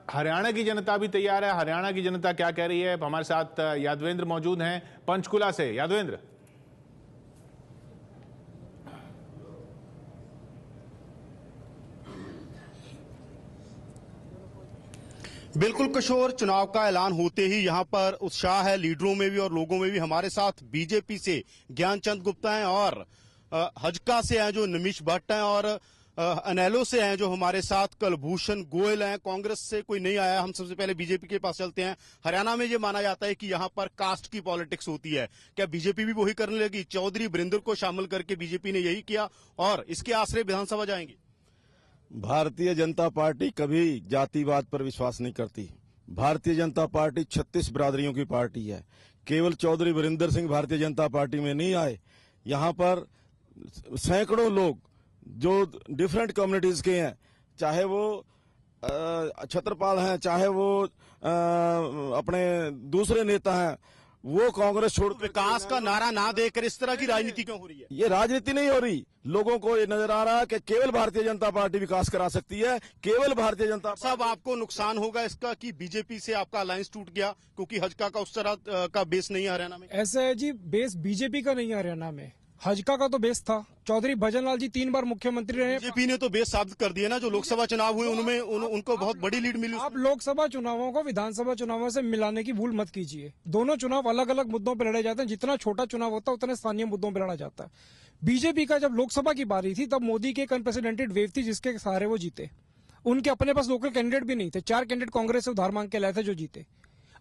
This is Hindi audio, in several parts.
हरियाणा की जनता भी तैयार है। हरियाणा की जनता क्या कह रही है? हमारे साथ यादवेंद्र मौजूद हैं पंचकुला से। यादवेंद्र, बिल्कुल किशोर, चुनाव का ऐलान होते ही यहां पर उत्साह है लीडरों में भी और लोगों में भी। हमारे साथ बीजेपी से ज्ञानचंद गुप्ता हैं और हजका से हैं जो निमिष भट्ट हैं और अनेलो से हैं जो हमारे साथ कलभूषण गोयल हैं। कांग्रेस से कोई नहीं आया। हम सबसे पहले बीजेपी के पास चलते हैं। हरियाणा में ये माना जाता है कि यहां पर कास्ट की पॉलिटिक्स होती है। क्या बीजेपी भी वही करने लगी? चौधरी वरिंदर को शामिल करके बीजेपी ने यही किया और इसके आश्रय विधानसभा जाएंगे। भारतीय जनता पार्टी कभी जातिवाद पर विश्वास नहीं करती। भारतीय जनता पार्टी 36 बिरादरियों की पार्टी है। केवल चौधरी वरिंदर सिंह भारतीय जनता पार्टी में नहीं आए। यहाँ पर सैकड़ों लोग जो डिफरेंट कम्युनिटीज के हैं, चाहे वो छत्रपाल हैं, चाहे वो अपने दूसरे नेता हैं, वो कांग्रेस छोड़ विकास का नारा ना देकर इस तरह की राजनीति क्यों हो रही है? ये राजनीति नहीं हो रही। लोगों को ये नजर आ रहा है कि केवल भारतीय जनता पार्टी विकास करा सकती है। केवल भारतीय जनता साहब, आपको नुकसान होगा इसका कि बीजेपी से आपका अलायंस टूट गया क्योंकि हजका का उस तरह का बेस नहीं है हरियाणा में? ऐसा है जी, बेस बीजेपी का नहीं है हरियाणा में। हजका का तो बेस था। चौधरी भजनलाल जी 3 बार मुख्यमंत्री रहे। बीजेपी ने तो बेस साबित कर दिया ना। जो लोकसभा चुनाव हुए उनमें उनको बहुत बड़ी लीड मिली। आप लोकसभा चुनावों को विधानसभा चुनावों से मिलाने की भूल मत कीजिए। दोनों चुनाव अलग अलग मुद्दों पर लड़े जाते हैं। जितना छोटा चुनाव होता है उतने स्थानीय मुद्दों पर लड़ा जाता है। बीजेपी का जब लोकसभा की बारी थी तब मोदी की एक अनप्रेसिडेंटेड वेव थी जिसके सहारे वो जीते। उनके अपने पास लोकल कैंडिडेट भी नहीं थे। 4 कैंडिडेट कांग्रेस से उधार मांग के लाए थे जो जीते।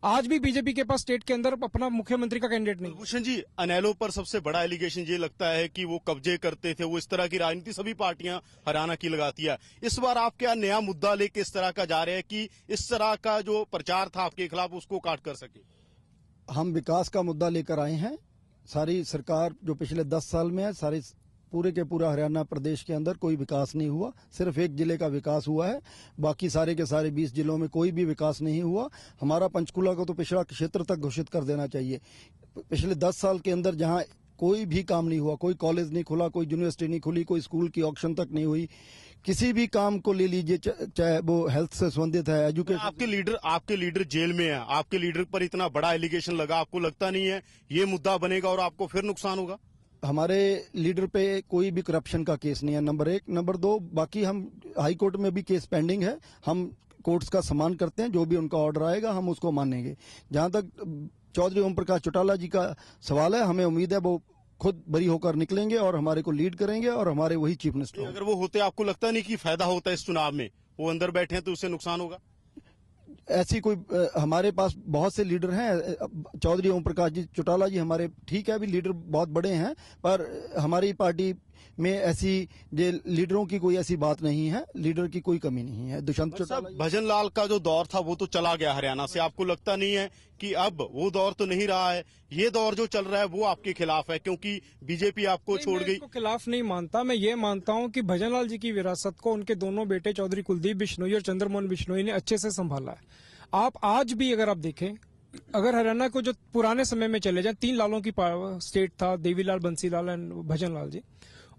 आज भी बीजेपी के पास स्टेट के अंदर अपना मुख्यमंत्री का कैंडिडेट नहीं। भूषण जी, अनेलो पर सबसे बड़ा एलिगेशन ये लगता है कि वो कब्जे करते थे। वो इस तरह की राजनीति सभी पार्टियां हरियाणा की लगाती है। इस बार आप क्या नया मुद्दा लेके इस तरह का जा रहे हैं कि इस तरह का जो प्रचार था आपके खिलाफ उसको काट कर सके? हम विकास का मुद्दा लेकर आए हैं। सारी सरकार जो पिछले 10 साल में है, सारी पूरे के पूरा हरियाणा प्रदेश के अंदर कोई विकास नहीं हुआ। सिर्फ एक जिले का विकास हुआ है। बाकी सारे के सारे 20 जिलों में कोई भी विकास नहीं हुआ। हमारा पंचकुला को तो पिछड़ा क्षेत्र तक घोषित कर देना चाहिए। पिछले 10 साल के अंदर जहां कोई भी काम नहीं हुआ, कोई कॉलेज नहीं खुला, कोई यूनिवर्सिटी नहीं खुली, कोई स्कूल की ऑक्शन तक नहीं हुई। किसी भी काम को ले लीजिए, चाहे वो हेल्थ से संबंधित है, एजुकेशन। आपके लीडर जेल में है। आपके लीडर पर इतना बड़ा एलिगेशन लगा, आपको लगता नहीं है ये मुद्दा बनेगा और आपको फिर नुकसान होगा? हमारे लीडर पे कोई भी करप्शन का केस नहीं है, नंबर 1। नंबर 2, बाकी हम हाई कोर्ट में भी केस पेंडिंग है। हम कोर्ट्स का सम्मान करते हैं। जो भी उनका ऑर्डर आएगा हम उसको मानेंगे। जहां तक चौधरी ओम प्रकाश चौटाला जी का सवाल है, हमें उम्मीद है वो खुद बरी होकर निकलेंगे और हमारे को लीड करेंगे और हमारे वही चीफ मिनिस्टर। अगर वो होते, आपको लगता नहीं कि फायदा होता है इस चुनाव में? वो अंदर बैठे हैं तो उससे नुकसान होगा? ऐसी कोई हमारे पास बहुत से लीडर हैं। चौधरी ओम प्रकाश जी चौटाला जी हमारे ठीक है, अभी लीडर बहुत बड़े हैं, पर हमारी पार्टी में ऐसी लीडरों की कोई ऐसी बात नहीं है। लीडर की कोई कमी नहीं है। दुष्यंत चौटाला, भजनलाल का जो दौर था वो तो चला गया हरियाणा से। आपको लगता नहीं है कि अब वो दौर तो नहीं रहा है? ये दौर जो चल रहा है वो आपके खिलाफ है क्योंकि बीजेपी आपको छोड़ गई? मैं खिलाफ नहीं मानता। मैं ये मानता हूँ कि भजनलाल जी की विरासत को उनके दोनों बेटे चौधरी कुलदीप बिश्नोई और चंद्रमोहन बिश्नोई ने अच्छे से संभाला है। आप आज भी अगर आप देखें, अगर हरियाणा को जो पुराने समय में चले जाए, 3 लालों की स्टेट था, देवीलाल, बंसीलाल एंड भजनलाल जी।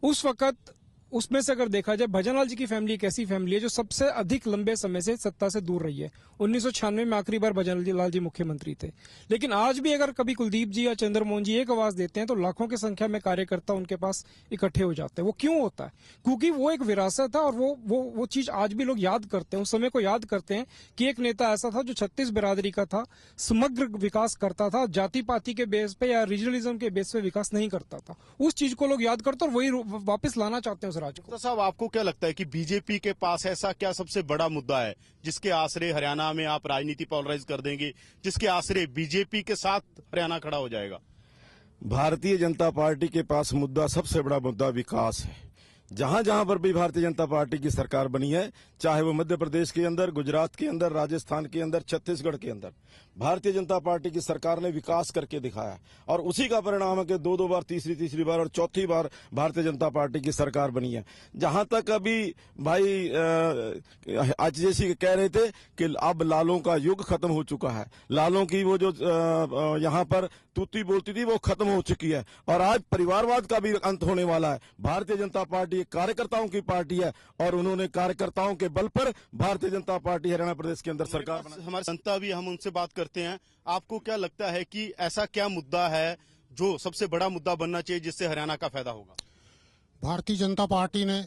उस वक्त उसमें से अगर देखा जाए, भजनलाल जी की फैमिली एक ऐसी फैमिली है जो सबसे अधिक लंबे समय से सत्ता से दूर रही है। 1996 में आखिरी बार भजनलाल जी मुख्यमंत्री थे। लेकिन आज भी अगर कभी कुलदीप जी या चंद्रमोहन जी एक आवाज देते हैं तो लाखों की संख्या में कार्यकर्ता उनके पास इकट्ठे हो जाते हैं। वो क्यों होता है? क्योंकि वो एक विरासत है और वो चीज आज भी लोग याद करते हैं। उस समय को याद करते हैं कि एक नेता ऐसा था जो 36 बिरादरी का था, समग्र विकास करता था, जाति पाति के बेस पे या रीजनलिज्म के बेस पे विकास नहीं करता था। उस चीज को लोग याद करते हैं और वही वापस लाना चाहते हैं। साहब, आपको क्या लगता है कि बीजेपी के पास ऐसा क्या सबसे बड़ा मुद्दा है जिसके आश्रय हरियाणा में आप राजनीति पोलराइज कर देंगे, जिसके आश्रय बीजेपी के साथ हरियाणा खड़ा हो जाएगा? भारतीय जनता पार्टी के पास मुद्दा, सबसे बड़ा मुद्दा विकास है। जहां जहां पर भी भारतीय जनता पार्टी की सरकार बनी है, चाहे वो मध्य प्रदेश के अंदर, गुजरात के अंदर, राजस्थान के अंदर, छत्तीसगढ़ के अंदर, भारतीय जनता पार्टी की सरकार ने विकास करके दिखाया और उसी का परिणाम है कि 2-2 बार, तीसरी बार और चौथी बार भारतीय जनता पार्टी की सरकार बनी है। जहां तक अभी भाई आज जैसी कह रहे थे कि अब लालों का युग खत्म हो चुका है, लालों की वो जो यहाँ पर तूती बोलती थी वो खत्म हो चुकी है और आज परिवारवाद का भी अंत होने वाला है। भारतीय जनता पार्टी पार्टी एक कार्यकर्ताओं की पार्टी है और उन्होंने कार्यकर्ताओं के बल पर भारतीय जनता पार्टी हरियाणा प्रदेश के अंदर सरकार बनाई। हमारे जनता भी, हम उनसे बात करते हैं। आपको क्या लगता है कि ऐसा क्या मुद्दा है जो सबसे बड़ा मुद्दा बनना चाहिए जिससे हरियाणा का फायदा होगा? भारतीय जनता पार्टी ने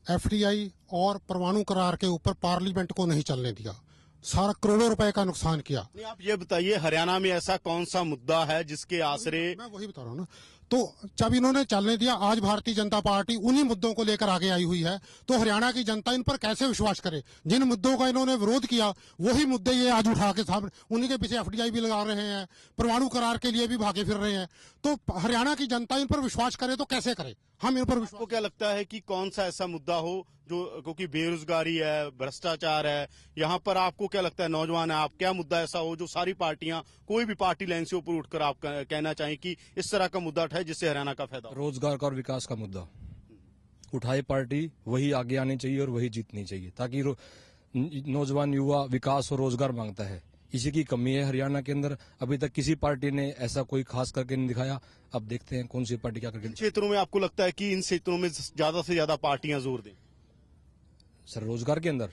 एफडीआई और परमाणु करार के ऊपर पार्लियामेंट को नहीं चलने दिया, सारा करोड़ों रुपए का नुकसान किया। नहीं, आप ये बताइए हरियाणा में ऐसा कौन सा मुद्दा है जिसके आसरे मैं वही बता रहा हूँ ना, तो जब इन्होंने चलने दिया, आज भारतीय जनता पार्टी उन्हीं मुद्दों को लेकर आगे आई हुई है, तो हरियाणा की जनता इन पर कैसे विश्वास करे? जिन मुद्दों का इन्होंने विरोध किया वही मुद्दे ये आज उठा के सामने, उन्हीं के पीछे एफडीआई भी लगा रहे हैं, परमाणु करार के लिए भी भागे फिर रहे हैं। तो हरियाणा की जनता इन पर विश्वास करे तो कैसे करे? हम इन पर विश्वास, आपको क्या लगता है कि कौन सा ऐसा मुद्दा हो जो, क्योंकि बेरोजगारी है, भ्रष्टाचार है, यहाँ पर आपको क्या लगता है, नौजवान है आप, क्या मुद्दा ऐसा हो जो सारी पार्टियां, कोई भी पार्टी लाइन से ऊपर उठकर आप कहना चाहें कि इस तरह का मुद्दा उठाए जिससे हरियाणा का फायदा हो? रोजगार का और विकास का मुद्दा उठाए पार्टी, वही आगे आनी चाहिए और वही जीतनी चाहिए, ताकि नौजवान युवा विकास और रोजगार मांगता है। इसी की कमी है हरियाणा के अंदर। अभी तक किसी पार्टी ने ऐसा कोई खास करके नहीं दिखाया। अब देखते हैं कौन सी पार्टी क्या करके। क्षेत्रों में आपको लगता है कि इन क्षेत्रों में ज्यादा से ज्यादा पार्टियां जोर दें? सर रोजगार के अंदर,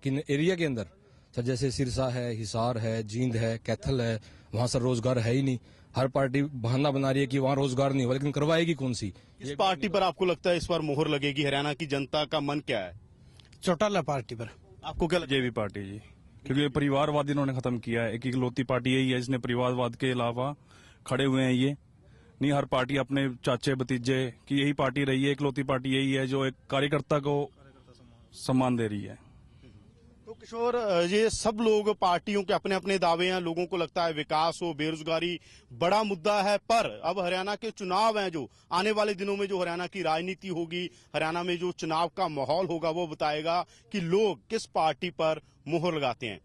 किन एरिया के अंदर? सर जैसे सिरसा है, हिसार है, जींद है, कैथल है, वहां सर रोजगार है ही नहीं। हर पार्टी बहाना बना रही है कि वहां रोजगार नहीं हुआ, लेकिन करवाएगी कौन सी? इस पार्टी पर आपको लगता है इस बार मोहर लगेगी? हरियाणा की जनता का मन क्या है? चौटाला पार्टी पर। आपको क्या लगता है? जेबी पार्टी जी, क्योंकि परिवारवाद इन्होंने खत्म किया है। एक इकलौती पार्टी यही है जिसने परिवारवाद के अलावा खड़े हुए हैं। ये नहीं, हर पार्टी अपने चाचे भतीजे की यही पार्टी रही है, इकलौती पार्टी यही है जो एक कार्यकर्ता को सम्मान दे रही है। तो किशोर, ये सब लोग पार्टियों के अपने अपने दावे हैं, लोगों को लगता है विकास हो, बेरोजगारी बड़ा मुद्दा है, पर अब हरियाणा के चुनाव हैं, जो आने वाले दिनों में जो हरियाणा की राजनीति होगी, हरियाणा में जो चुनाव का माहौल होगा, वो बताएगा कि लोग किस पार्टी पर मुहर लगाते हैं।